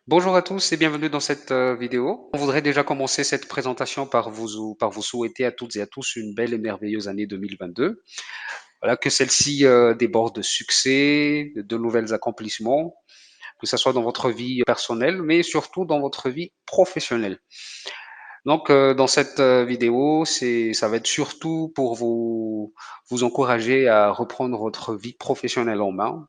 Bonjour à tous et bienvenue dans cette vidéo. On voudrait déjà commencer cette présentation par vous souhaiter à toutes et à tous une belle et merveilleuse année 2022. Voilà, que celle-ci déborde de succès, de nouvelles accomplissements, que ce soit dans votre vie personnelle, mais surtout dans votre vie professionnelle. Donc, dans cette vidéo, ça va être surtout pour vous encourager à reprendre votre vie professionnelle en main.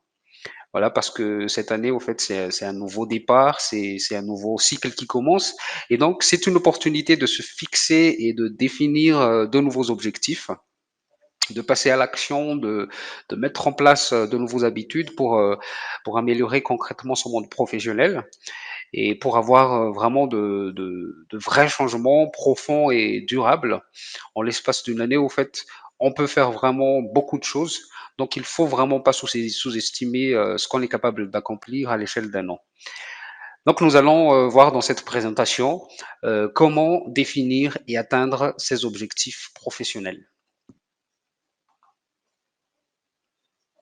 Voilà, parce que cette année, au fait, c'est un nouveau départ, c'est un nouveau cycle qui commence. Et donc, c'est une opportunité de se fixer et de définir de nouveaux objectifs, de passer à l'action, de mettre en place de nouvelles habitudes pour améliorer concrètement son monde professionnel et pour avoir vraiment de vrais changements profonds et durables. En l'espace d'une année, au fait, on peut faire vraiment beaucoup de choses. Donc, il faut vraiment pas sous-estimer ce qu'on est capable d'accomplir à l'échelle d'un an. Donc, nous allons voir dans cette présentation comment définir et atteindre ces objectifs professionnels.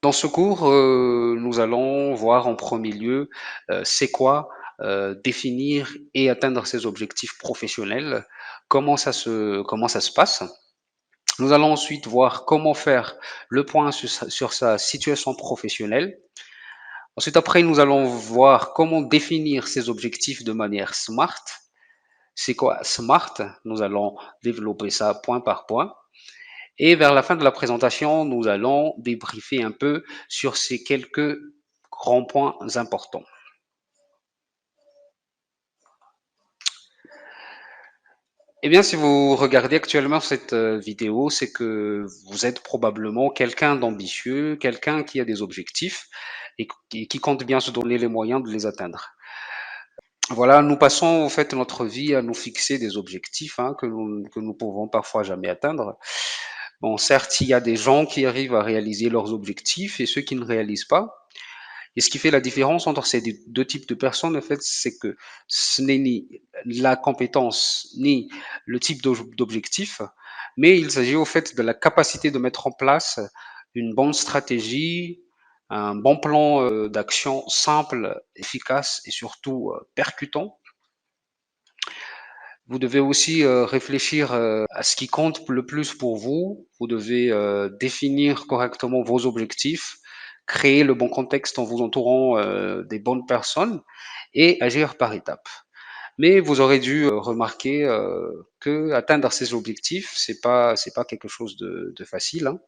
Dans ce cours, nous allons voir en premier lieu c'est quoi définir et atteindre ses objectifs professionnels, comment ça se passe. Nous allons ensuite voir comment faire le point sur sa situation professionnelle. Ensuite, après, nous allons voir comment définir ses objectifs de manière SMART. C'est quoi SMART? Nous allons développer ça point par point. Et vers la fin de la présentation, nous allons débriefer un peu sur ces quelques grands points importants. Eh bien, si vous regardez actuellement cette vidéo, c'est que vous êtes probablement quelqu'un d'ambitieux, quelqu'un qui a des objectifs et qui compte bien se donner les moyens de les atteindre. Voilà, nous passons au fait notre vie à nous fixer des objectifs que nous pouvons parfois jamais atteindre. Bon, certes, il y a des gens qui arrivent à réaliser leurs objectifs et ceux qui ne réalisent pas. Et ce qui fait la différence entre ces deux types de personnes, en fait, c'est que ce n'est ni la compétence ni le type d'objectif, mais il s'agit au fait de la capacité de mettre en place une bonne stratégie, un bon plan d'action simple, efficace et surtout percutant. Vous devez aussi réfléchir à ce qui compte le plus pour vous. Vous devez définir correctement vos objectifs, créer le bon contexte en vous entourant des bonnes personnes et agir par étapes. Mais vous aurez dû remarquer que atteindre ces objectifs, c'est pas quelque chose de facile, hein.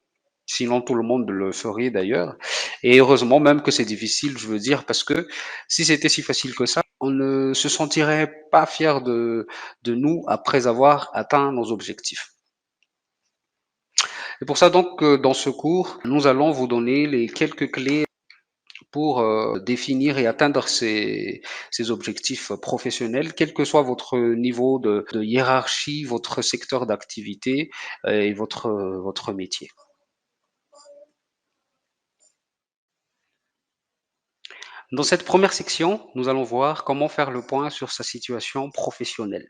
Sinon, tout le monde le ferait d'ailleurs. Et heureusement même que c'est difficile, je veux dire, parce que si c'était si facile que ça, on ne se sentirait pas fier de nous après avoir atteint nos objectifs. Et pour ça, donc, dans ce cours, nous allons vous donner les quelques clés pour définir et atteindre ces objectifs professionnels, quel que soit votre niveau de hiérarchie, votre secteur d'activité et votre métier. Dans cette première section, nous allons voir comment faire le point sur sa situation professionnelle.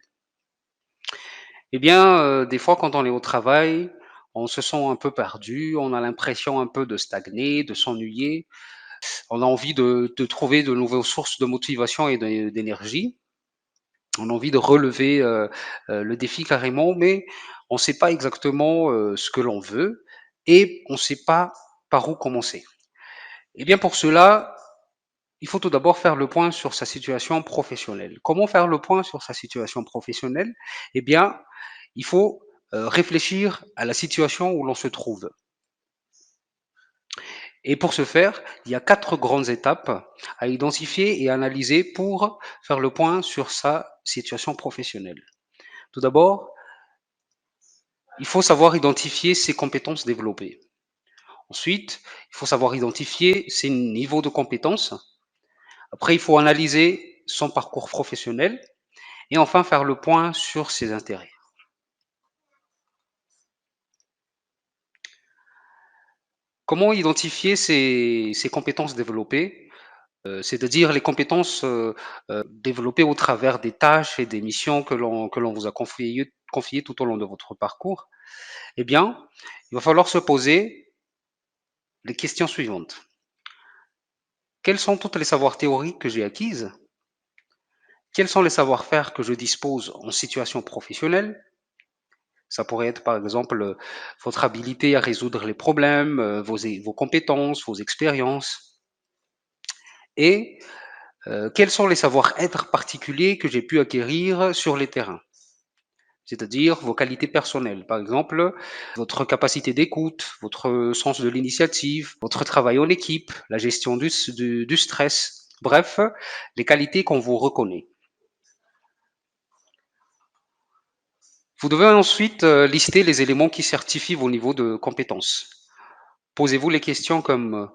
Eh bien, des fois, quand on est au travail, on se sent un peu perdu, on a l'impression un peu de stagner, de s'ennuyer. On a envie de trouver de nouvelles sources de motivation et d'énergie. On a envie de relever le défi carrément, mais on ne sait pas exactement ce que l'on veut et on ne sait pas par où commencer. Eh bien, pour cela, il faut tout d'abord faire le point sur sa situation professionnelle. Comment faire le point sur sa situation professionnelle? Eh bien, il faut réfléchir à la situation où l'on se trouve. Et pour ce faire, il y a quatre grandes étapes à identifier et analyser pour faire le point sur sa situation professionnelle. Tout d'abord, il faut savoir identifier ses compétences développées. Ensuite, il faut savoir identifier ses niveaux de compétences. Après, il faut analyser son parcours professionnel. Et enfin, faire le point sur ses intérêts. Comment identifier ces compétences développées? C'est-à-dire les compétences développées au travers des tâches et des missions que l'on vous a confiées tout au long de votre parcours. Eh bien, il va falloir se poser les questions suivantes. Quels sont tous les savoirs théoriques que j'ai acquises? Quels sont les savoir-faire que je dispose en situation professionnelle? Ça pourrait être par exemple votre habilité à résoudre les problèmes, vos compétences, vos expériences. Et quels sont les savoir-être particuliers que j'ai pu acquérir sur les terrains? C'est-à-dire vos qualités personnelles. Par exemple, votre capacité d'écoute, votre sens de l'initiative, votre travail en équipe, la gestion du stress. Bref, les qualités qu'on vous reconnaît. Vous devez ensuite lister les éléments qui certifient vos niveaux de compétences. Posez-vous les questions comme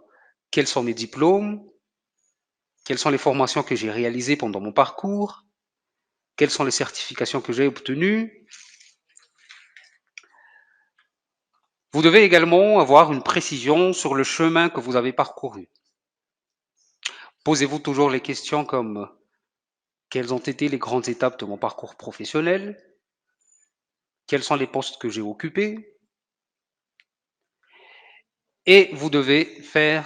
quels sont mes diplômes? Quelles sont les formations que j'ai réalisées pendant mon parcours? Quelles sont les certifications que j'ai obtenues? Vous devez également avoir une précision sur le chemin que vous avez parcouru. Posez-vous toujours les questions comme quelles ont été les grandes étapes de mon parcours professionnel? Quels sont les postes que j'ai occupés? Et vous devez faire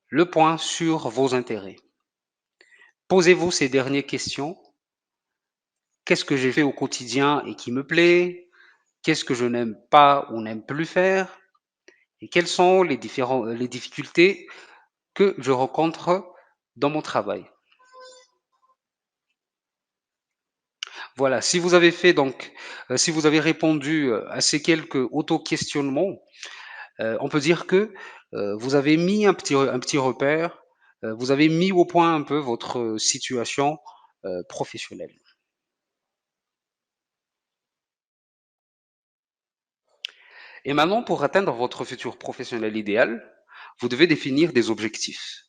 le point sur vos intérêts. Posez-vous ces dernières questions. Qu'est-ce que j'ai fait au quotidien et qui me plaît? Qu'est-ce que je n'aime pas ou n'aime plus faire? Et quelles sont les difficultés que je rencontre dans mon travail? Voilà, si vous avez fait donc, si vous avez répondu à ces quelques auto-questionnements, on peut dire que vous avez mis un petit repère, vous avez mis au point un peu votre situation professionnelle. Et maintenant, pour atteindre votre futur professionnel idéal, vous devez définir des objectifs.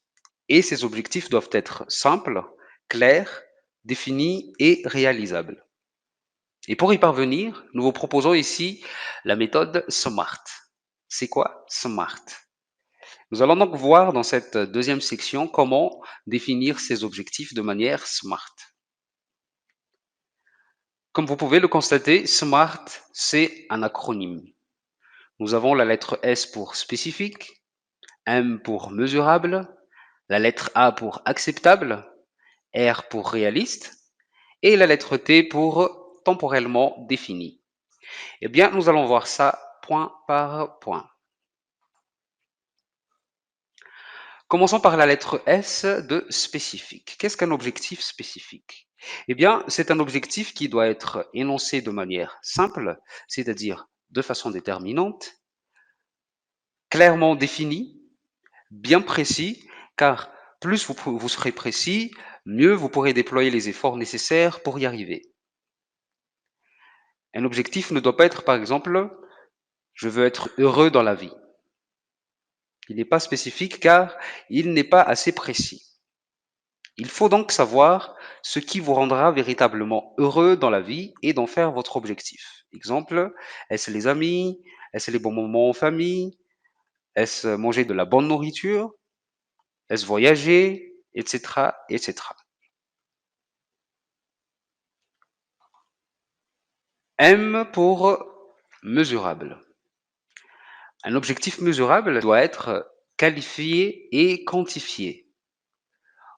Et ces objectifs doivent être simples, clairs, définis et réalisables. Et pour y parvenir, nous vous proposons ici la méthode SMART. C'est quoi SMART? Nous allons donc voir dans cette deuxième section comment définir ces objectifs de manière SMART. Comme vous pouvez le constater, SMART, c'est un acronyme. Nous avons la lettre S pour spécifique, M pour mesurable, la lettre A pour acceptable, R pour réaliste et la lettre T pour temporellement défini. Eh bien, nous allons voir ça point par point. Commençons par la lettre S de spécifique. Qu'est-ce qu'un objectif spécifique? Eh bien, c'est un objectif qui doit être énoncé de manière simple, c'est-à-dire de façon déterminante, clairement défini, bien précis, car plus vous serez précis, mieux vous pourrez déployer les efforts nécessaires pour y arriver. Un objectif ne doit pas être, par exemple, je veux être heureux dans la vie. Il n'est pas spécifique car il n'est pas assez précis. Il faut donc savoir ce qui vous rendra véritablement heureux dans la vie et d'en faire votre objectif. Exemple, est-ce les amis? Est-ce les bons moments en famille? Est-ce manger de la bonne nourriture? Est-ce voyager? Etc. etc. M pour mesurable. Un objectif mesurable doit être qualifié et quantifié.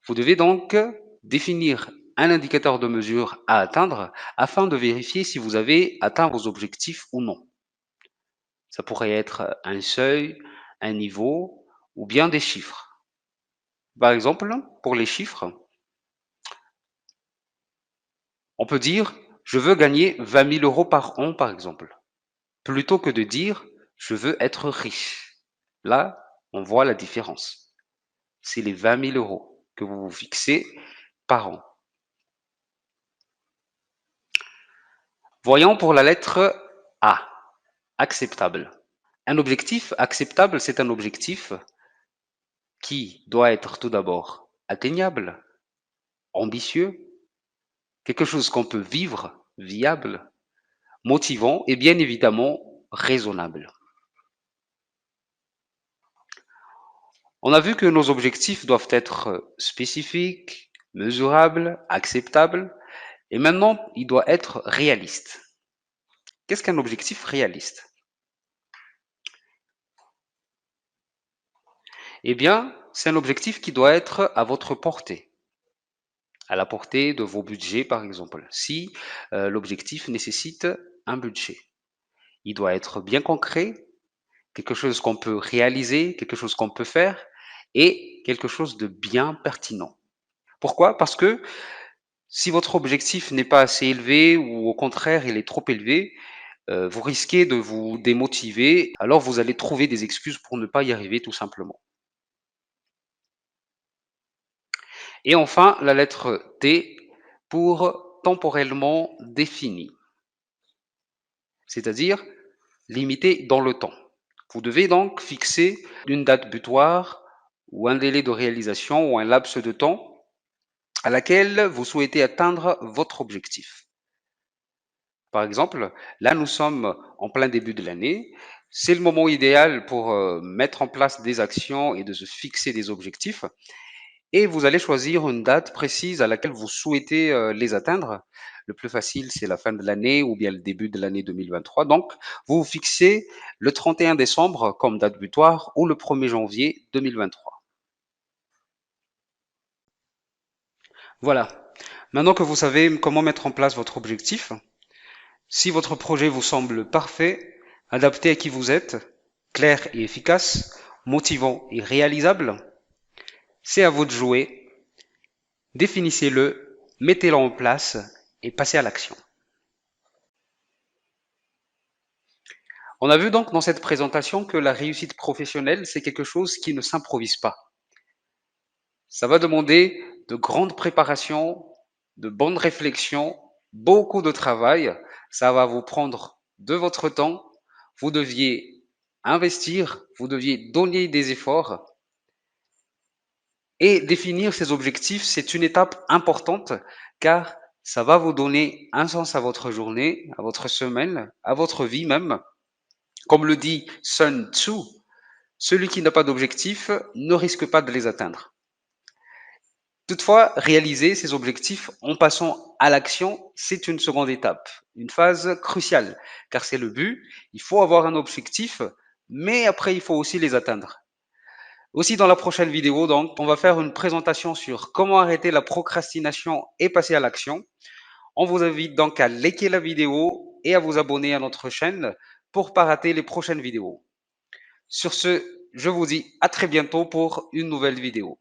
Vous devez donc définir un indicateur de mesure à atteindre afin de vérifier si vous avez atteint vos objectifs ou non. Ça pourrait être un seuil, un niveau ou bien des chiffres. Par exemple, pour les chiffres, on peut dire je veux gagner 20 000 euros par an, par exemple, plutôt que de dire je veux être riche. Là, on voit la différence. C'est les 20 000 euros que vous vous fixez par an. Voyons pour la lettre A, acceptable. Un objectif acceptable, c'est un objectif qui doit être tout d'abord atteignable, ambitieux, quelque chose qu'on peut vivre, viable, motivant et bien évidemment raisonnable. On a vu que nos objectifs doivent être spécifiques, mesurables, acceptables et maintenant il doit être réaliste. Qu'est-ce qu'un objectif réaliste? Eh bien, c'est un objectif qui doit être à votre portée. à la portée de vos budgets, par exemple. Si l'objectif nécessite un budget, il doit être bien concret, quelque chose qu'on peut réaliser, quelque chose qu'on peut faire et quelque chose de bien pertinent. Pourquoi? Parce que si votre objectif n'est pas assez élevé ou au contraire il est trop élevé, vous risquez de vous démotiver, alors vous allez trouver des excuses pour ne pas y arriver tout simplement. Et enfin, la lettre T pour temporellement défini, c'est-à-dire limité dans le temps. Vous devez donc fixer une date butoir ou un délai de réalisation ou un laps de temps à laquelle vous souhaitez atteindre votre objectif. Par exemple, là, nous sommes en plein début de l'année. C'est le moment idéal pour mettre en place des actions et de se fixer des objectifs. Et vous allez choisir une date précise à laquelle vous souhaitez les atteindre. Le plus facile, c'est la fin de l'année ou bien le début de l'année 2023. Donc, vous vous fixez le 31 décembre comme date butoir ou le 1er janvier 2023. Voilà. Maintenant que vous savez comment mettre en place votre objectif, si votre projet vous semble parfait, adapté à qui vous êtes, clair et efficace, motivant et réalisable, c'est à vous de jouer. Définissez-le, mettez-le en place et passez à l'action. On a vu donc dans cette présentation que la réussite professionnelle, c'est quelque chose qui ne s'improvise pas. Ça va demander de grandes préparations, de bonnes réflexions, beaucoup de travail. Ça va vous prendre de votre temps. Vous deviez investir, vous deviez donner des efforts et définir ces objectifs. C'est une étape importante car ça va vous donner un sens à votre journée, à votre semaine, à votre vie même. Comme le dit Sun Tzu, celui qui n'a pas d'objectif ne risque pas de les atteindre. Toutefois, réaliser ces objectifs en passant à l'action, c'est une seconde étape, une phase cruciale, car c'est le but. Il faut avoir un objectif, mais après, il faut aussi les atteindre. Aussi, dans la prochaine vidéo, donc, on va faire une présentation sur comment arrêter la procrastination et passer à l'action. On vous invite donc à liker la vidéo et à vous abonner à notre chaîne pour ne pas rater les prochaines vidéos. Sur ce, je vous dis à très bientôt pour une nouvelle vidéo.